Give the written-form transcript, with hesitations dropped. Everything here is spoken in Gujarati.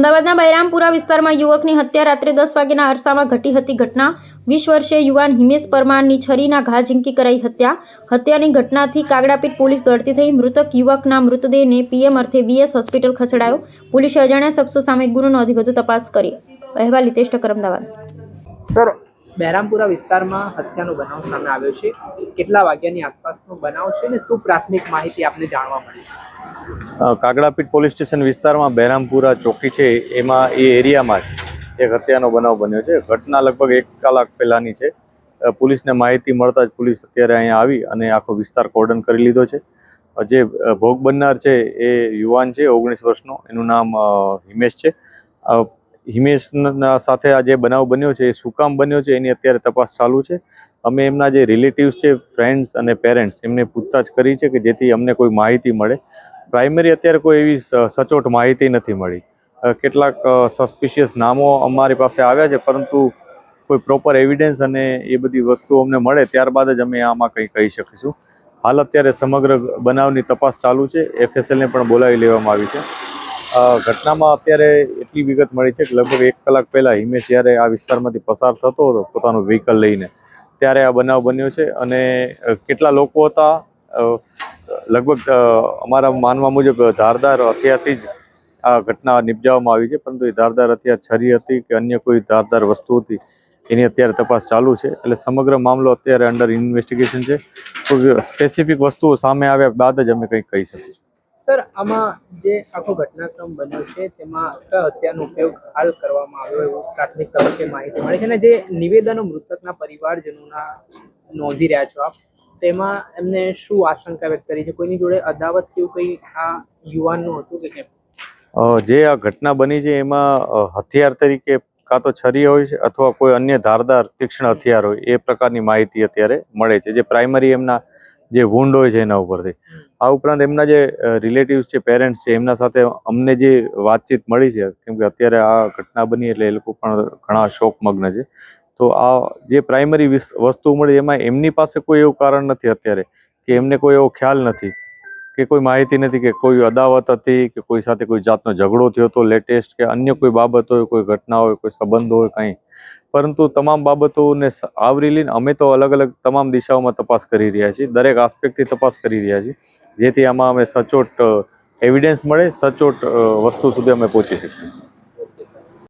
અમદાવાદના બૈરામપુરા વિસ્તારમાં યુવકની હત્યા રાત્રે 10 વાગ્યાના અરસામાં ઘટી હતી. ઘટના 20 વર્ષીય યુવાન હિમેશ પરમારની છરીના ઘા ઝીંકી કરાઈ હત્યા. હત્યાની ઘટનાથી કાગડાપીઠ પોલીસ દોડતી થઈ. મૃતક યુવકના મૃતદેહને પીએમ અર્થે વીએસ હોસ્પિટલ ખસેડાયો. પોલીસે અજાણ્યા શખ્સો સામે ગુનો નોંધી વધુ તપાસ કરી. અહેવાલ હિતેશ ઠક્કર, અમદાવાદ. સર, બૈરામપુરા વિસ્તારમાં હત્યાનો બનાવ સામે આવ્યો છે. કેટલા વાગ્યાની આસપાસનો બનાવ છે અને શું પ્રાથમિક માહિતી આપને જાણવા મળી? કાગડાપીઠ પોલીસ સ્ટેશન વિસ્તારમાં બૈરામપુરા ચોકી છે, એમાં એ એરિયામાં જ એક હત્યાનો બનાવ બન્યો છે. ઘટના લગભગ 1 કલાક પહેલાંની છે. પોલીસને માહિતી મળતા જ પોલીસ અત્યારે અહીંયા આવી અને આખો વિસ્તાર કોર્ડન કરી લીધો છે. જે ભોગ બનનાર છે એ યુવાન છે, 19 વર્ષનો. એનું નામ હિમેશ છે. હિમેશના સાથે આ જે બનાવ બન્યો છે એ શું કામ બન્યો છે એની અત્યારે તપાસ ચાલુ છે. અમે એમના જે રિલેટિવ્સ છે, ફ્રેન્ડ્સ અને પેરેન્ટ્સ, એમને પૂછતાછ કરી છે કે જેથી અમને કોઈ માહિતી મળે. પ્રાઇમરી અત્યારે કોઈ એવી સચોટ માહિતી નથી મળી. કેટલાક સસ્પિશિયસ નામો અમારી પાસે આવ્યા છે, પરંતુ કોઈ પ્રોપર એવિડન્સ અને એ બધી વસ્તુઓ અમને મળે ત્યારબાદ જ અમે આમાં કંઈ કહી શકીશું. હાલ અત્યારે સમગ્ર બનાવની તપાસ ચાલુ છે. FSLને પણ બોલાવી લેવામાં આવી છે. ઘટનામાં અત્યારે એટલી વિગત મળી છે કે લગભગ 1 કલાક પહેલાં હિમેશ જ્યારે આ વિસ્તારમાંથી પસાર થતો હતો પોતાનું વ્હીકલ લઈને, ત્યારે આ બનાવ બન્યો છે. અને કેટલા લોકો હતા, લગભગ અમારા માનવા મુજબ ધારદાર હથિયારથી જ આ ઘટના નિપજાવવામાં આવી છે. પરંતુ એ ધારદાર હથિયાર છરી હતી કે અન્ય કોઈ ધારદાર વસ્તુ હતી એની અત્યારે તપાસ ચાલુ છે. એટલે સમગ્ર મામલો અત્યારે અંડર ઇન્વેસ્ટિગેશન છે. કોઈ સ્પેસિફિક વસ્તુઓ સામે આવ્યા બાદ જ અમે કંઈક કહી શકીશું. સર, આમાં જે આખો ઘટનાક્રમ બન્યો છે તેમાં હત્યાનો ઉપયોગ હાલ કરવામાં આવ્યો એવું પ્રાથમિક તબક્કે માહિતી મળી છે. અને જે નિવેદનો મૃતકના પરિવારજનોના નોંધી રહ્યા છો આપ, તેમાં એમને શું આશંકા વ્યક્ત કરી છે? કોઈની જોડે અદાવત કેવું કંઈ આ યુવાનનું હતું કે કેમ? જે આ ઘટના બની છે એમાં હથિયાર તરીકે કાં તો છરી હોય છે અથવા કોઈ અન્ય ધારદાર તીક્ષ્ણ હથિયાર હોય, એ પ્રકારની માહિતી અત્યારે મળે છે. જે પ્રાઇમરી એમના જે વુન્ડ હોય છે એના ઉપરથી. આ ઉપરાંત એમના જે રિલેટિવ્સ છે, પેરેન્ટ્સ છે, એમના સાથે અમને જે વાતચીત મળી છે, કેમ કે અત્યારે આ ઘટના બની એટલે એ લોકો પણ ઘણા શોકમગ્ન છે. તો આ જે પ્રાઇમરી વસ્તુ મળી એમાં એમની પાસે કોઈ એવું કારણ નથી અત્યારે કે એમને કોઈ એવો ખ્યાલ નથી કે કોઈ માહિતી નથી કે કોઈ અદાવત હતી કે કોઈ સાથે કોઈ જાતનો ઝઘડો થયો હતો લેટેસ્ટ, કે અન્ય કોઈ બાબત હોય, કોઈ ઘટના હોય, કોઈ સંબંધ હોય, કંઈ. પરંતુ તમામ બાબતોને આવરી લઈને અમે તો અલગ અલગ તમામ દિશાઓમાં તપાસ કરી રહ્યા છીએ. દરેક આસ્પેક્ટથી તપાસ કરી રહ્યા છીએ, જેથી આમાં અમે સચોટ એવિડન્સ મળે, સચોટ વસ્તુ સુધી અમે પહોંચી શકીએ.